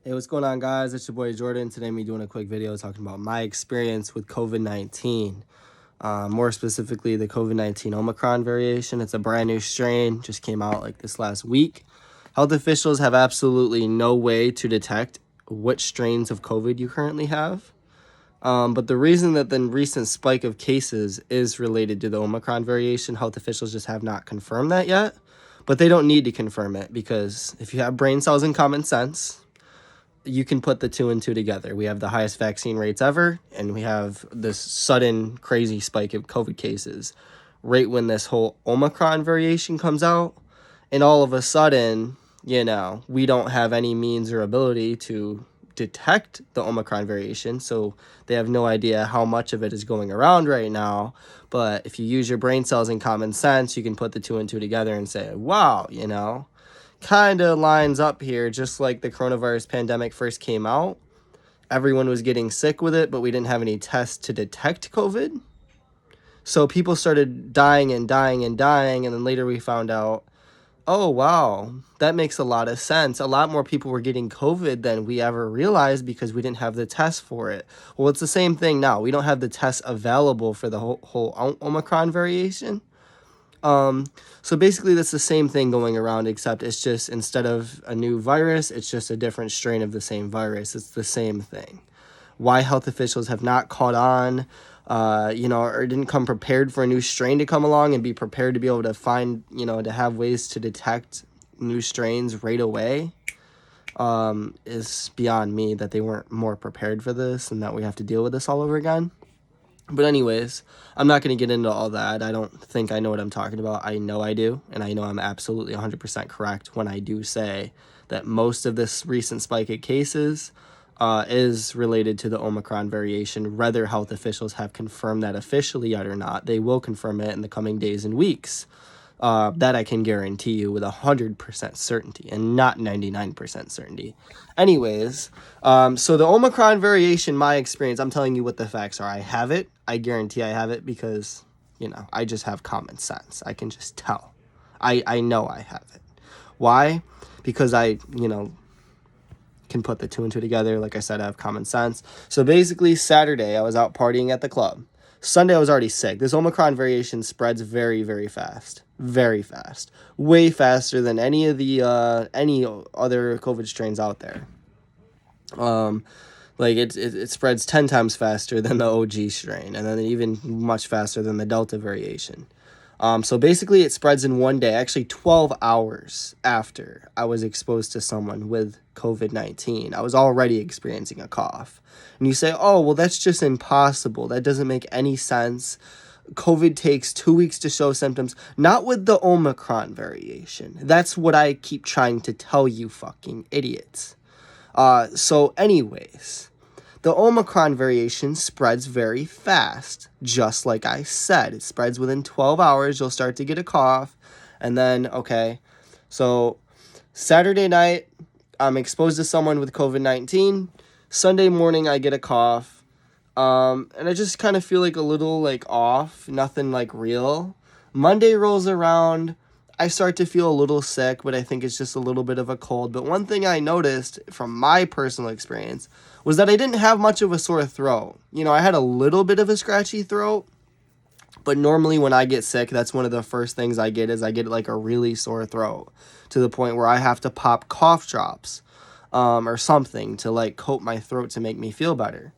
Hey, what's going on, guys? It's your boy Jordan. Today, me doing a quick video talking about my experience with COVID-19. More specifically, the COVID-19 Omicron variation. It's a brand new strain, just came out like this last week. Health officials have absolutely no way to detect which strains of COVID you currently have. But the reason that the recent spike of cases is related to the Omicron variation, health officials just have not confirmed that yet. But they don't need to confirm it because if you have brain cells and common sense, you can put the two and two together. We have the highest vaccine rates ever, and we have this sudden crazy spike of COVID cases right when this whole Omicron variation comes out. And all of a sudden, we don't have any means or ability to detect the Omicron variation. So they have no idea how much of it is going around right now. But if you use your brain cells and common sense, you can put the two and two together and say, wow, kind of lines up here, just like the coronavirus pandemic first came out. Everyone was getting sick with it, but we didn't have any tests to detect COVID. So people started dying and dying and dying, and then later we found out, oh, wow, that makes a lot of sense. A lot more people were getting COVID than we ever realized because we didn't have the test for it. Well, it's the same thing now. We don't have the test available for the whole Omicron variation. So basically that's the same thing going around, except it's just instead of a new virus, it's just a different strain of the same virus. It's the same thing. Why health officials have not caught on, or didn't come prepared for a new strain to come along and be prepared to be able to find, to have ways to detect new strains right away, is beyond me, that they weren't more prepared for this and that we have to deal with this all over again. But anyways, I'm not going to get into all that. I don't think I know what I'm talking about. I know I do, and I know I'm absolutely 100% correct when I do say that most of this recent spike in cases is related to the Omicron variation. Whether health officials have confirmed that officially yet or not, they will confirm it in the coming days and weeks. That I can guarantee you with 100% certainty and not 99% certainty. Anyways, so the Omicron variation, my experience, I'm telling you what the facts are. I have it. I guarantee I have it because, I just have common sense. I can just tell. I know I have it. Why? Because I, can put the two and two together. Like I said, I have common sense. So basically, Saturday, I was out partying at the club. Sunday, I was already sick. This Omicron variation spreads very, very fast. Very fast. Way faster than any of the any other COVID strains out there. It spreads 10 times faster than the OG strain, and then even much faster than the Delta variation. So basically, it spreads in one day, actually 12 hours after I was exposed to someone with COVID-19. I was already experiencing a cough. And you say, oh, well, that's just impossible. That doesn't make any sense. COVID takes 2 weeks to show symptoms. Not with the Omicron variation. That's what I keep trying to tell you fucking idiots. So anyways, the Omicron variation spreads very fast. Just like I said, it spreads within 12 hours. You'll start to get a cough. And then, so Saturday night, I'm exposed to someone with COVID-19. Sunday morning, I get a cough. And I just kind of feel like a little off, nothing real. Monday rolls around. I start to feel a little sick, but I think it's just a little bit of a cold. But one thing I noticed from my personal experience was that I didn't have much of a sore throat. I had a little bit of a scratchy throat, but normally when I get sick, that's one of the first things I get is I get a really sore throat to the point where I have to pop cough drops or something to coat my throat to make me feel better.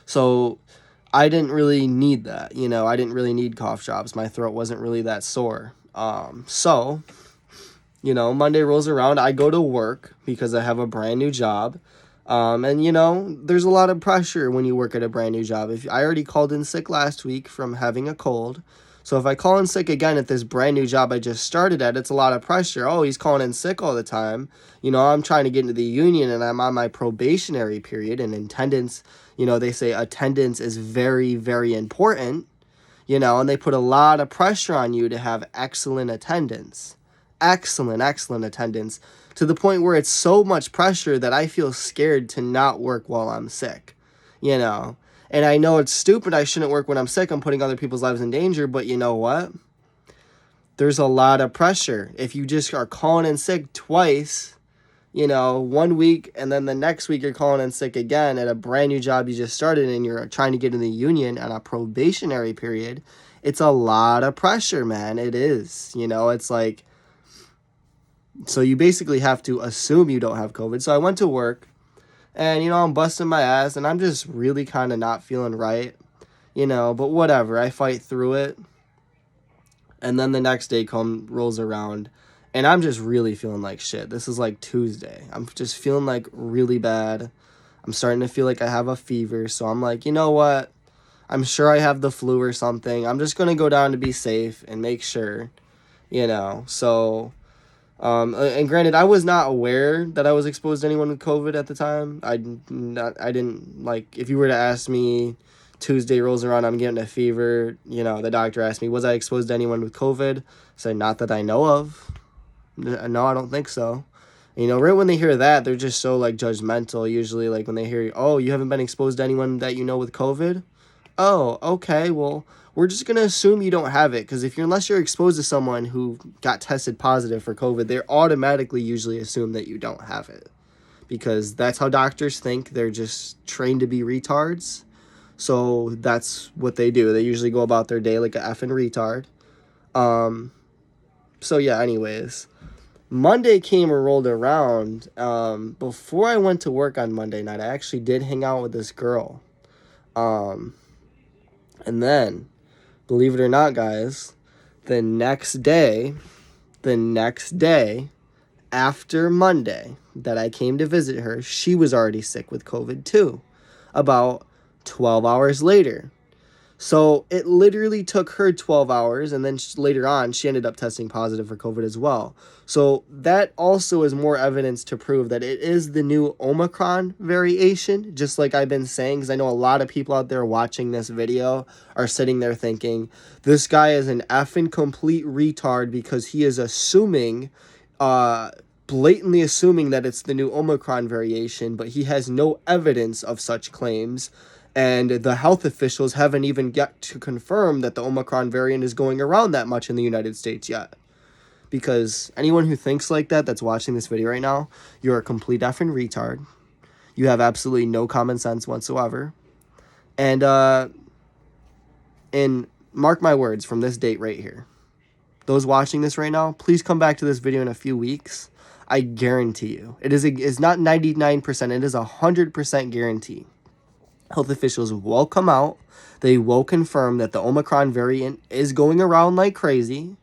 So I didn't really need that, I didn't really need cough drops. My throat wasn't really that sore. So Monday rolls around, I go to work because I have a brand new job. And there's a lot of pressure when you work at a brand new job. If I already called in sick last week from having a cold. So if I call in sick again at this brand new job I just started at, it's a lot of pressure. Oh, he's calling in sick all the time. I'm trying to get into the union and I'm on my probationary period, and attendance, they say attendance is very, very important, and they put a lot of pressure on you to have excellent attendance. Excellent attendance, to the point where it's so much pressure that I feel scared to not work while I'm sick, And I know it's stupid. I shouldn't work when I'm sick. I'm putting other people's lives in danger. But you know what? There's a lot of pressure. If you just are calling in sick twice, you know, 1 week, and then the next week you're calling in sick again at a brand new job you just started and you're trying to get in the union on a probationary period. It's a lot of pressure, man. It is. You know, it's like, so you basically have to assume you don't have COVID. So I went to work and, you know, I'm busting my ass and I'm just really kind of not feeling right, you know, but whatever. I fight through it. And then the next day rolls around and I'm just really feeling like shit. This is like Tuesday. I'm just feeling like really bad. I'm starting to feel like I have a fever. So I'm like, you know what? I'm sure I have the flu or something. I'm just going to go down to be safe and make sure, you know. So, and granted, I was not aware that I was exposed to anyone with COVID at the time. I didn't, like, if you were to ask me, Tuesday rolls around, I'm getting a fever, you know, the doctor asked me, was I exposed to anyone with COVID? I said, not that I know of. No, I don't think so. You know, right when they hear that, they're just so, like, judgmental. Usually, like, when they hear, oh, you haven't been exposed to anyone that you know with COVID? Oh, okay, well, we're just going to assume you don't have it. Because unless you're exposed to someone who got tested positive for COVID, they automatically usually assume that you don't have it. Because that's how doctors think. They're just trained to be retards. So that's what they do. They usually go about their day like a effing retard. So yeah, anyways. Monday came and rolled around. Before I went to work on Monday night, I actually did hang out with this girl. And then, believe it or not, guys, the next day, after Monday that I came to visit her, she was already sick with COVID too, about 12 hours later. So it literally took her 12 hours, and then later on, she ended up testing positive for COVID as well. So that also is more evidence to prove that it is the new Omicron variation, just like I've been saying, because I know a lot of people out there watching this video are sitting there thinking, this guy is an effing complete retard because he is assuming, blatantly assuming that it's the new Omicron variation, but he has no evidence of such claims. And the health officials haven't even yet to confirm that the Omicron variant is going around that much in the United States yet. Because anyone who thinks like that, that's watching this video right now, you're a complete effing retard. You have absolutely no common sense whatsoever. And mark my words from this date right here. Those watching this right now, please come back to this video in a few weeks. I guarantee you. It's not 99%, it is 100% guarantee. Health officials will come out. They will confirm that the Omicron variant is going around like crazy.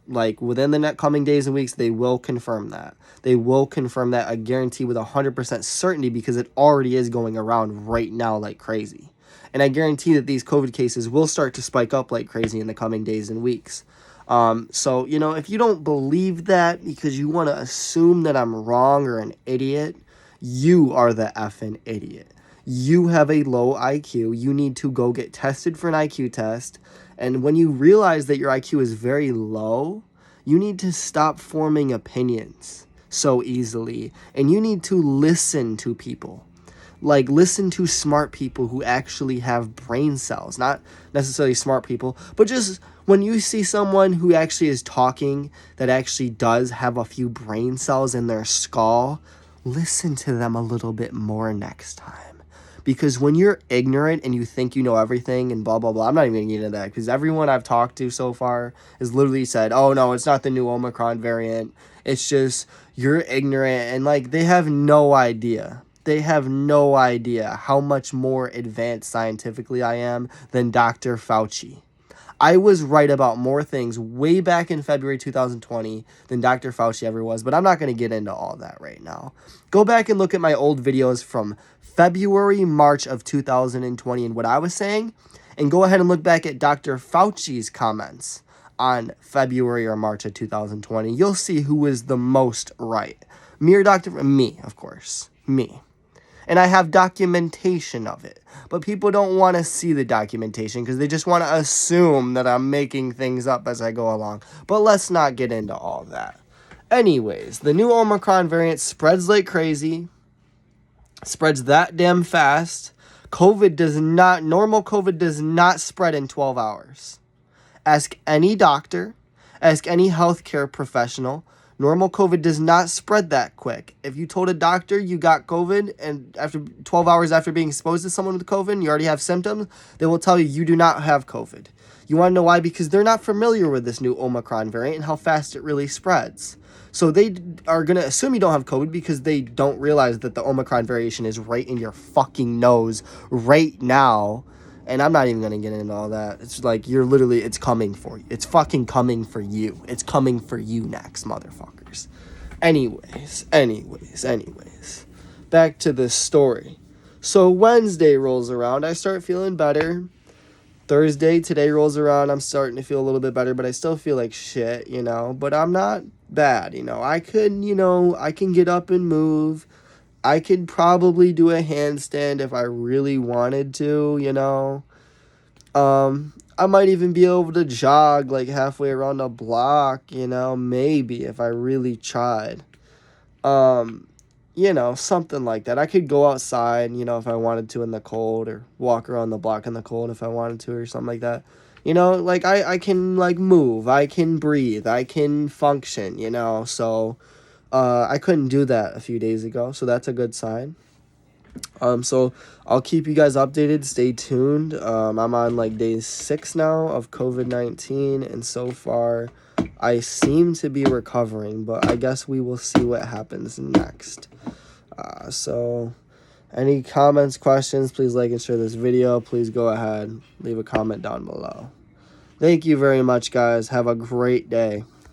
Like within the next coming days and weeks, they will confirm that. They will confirm that, I guarantee, with 100% certainty, because it already is going around right now like crazy. And I guarantee that these COVID cases will start to spike up like crazy in the coming days and weeks. So, you know, if you don't believe that because you want to assume that I'm wrong or an idiot, you are the effing idiot. You have a low IQ. You need to go get tested for an IQ test. And when you realize that your IQ is very low, you need to stop forming opinions so easily. And you need to listen to people. Like, listen to smart people who actually have brain cells. Not necessarily smart people, but just when you see someone who actually is talking that actually does have a few brain cells in their skull, listen to them a little bit more next time. Because when you're ignorant and you think you know everything and blah, blah, blah, I'm not even going to get into that, because everyone I've talked to so far has literally said, oh, no, it's not the new Omicron variant. It's just you're ignorant. And, like, they have no idea. They have no idea how much more advanced scientifically I am than Dr. Fauci. I was right about more things way back in February 2020 than Dr. Fauci ever was, but I'm not going to get into all that right now. Go back and look at my old videos from February, March of 2020 and what I was saying, and go ahead and look back at Dr. Fauci's comments on February or March of 2020. You'll see who was the most right. Me or me, of course. Me. And I have documentation of it. But people don't want to see the documentation because they just want to assume that I'm making things up as I go along. But let's not get into all that. Anyways, the new Omicron variant spreads like crazy. Spreads that damn fast. Normal COVID does not spread in 12 hours. Ask any doctor. Ask any healthcare professional. Normal COVID does not spread that quick. If you told a doctor you got COVID and after 12 hours after being exposed to someone with COVID, you already have symptoms, they will tell you you do not have COVID. You want to know why? Because they're not familiar with this new Omicron variant and how fast it really spreads. So they are going to assume you don't have COVID because they don't realize that the Omicron variation is right in your fucking nose right now. And I'm not even going to get into all that. It's like, you're literally, it's coming for you. It's fucking coming for you. It's coming for you next, motherfuckers. Anyways. Back to this story. So Wednesday rolls around. I start feeling better. Thursday, today rolls around. I'm starting to feel a little bit better, but I still feel like shit, you know. But I'm not bad, you know. I can get up and move. I could probably do a handstand if I really wanted to, you know. I might even be able to jog like halfway around the block, you know, maybe if I really tried. You know, something like that. I could go outside, you know, if I wanted to in the cold, or walk around the block in the cold if I wanted to, or something like that. You know, like I can like move, I can breathe, I can function, you know, so I couldn't do that a few days ago, so that's a good sign. So I'll keep you guys updated. Stay tuned. I'm on like day 6 now of COVID-19, and so far I seem to be recovering, but I guess we will see what happens next. So any comments, questions, please like and share this video. Please go ahead, leave a comment down below. Thank you very much, guys. Have a great day.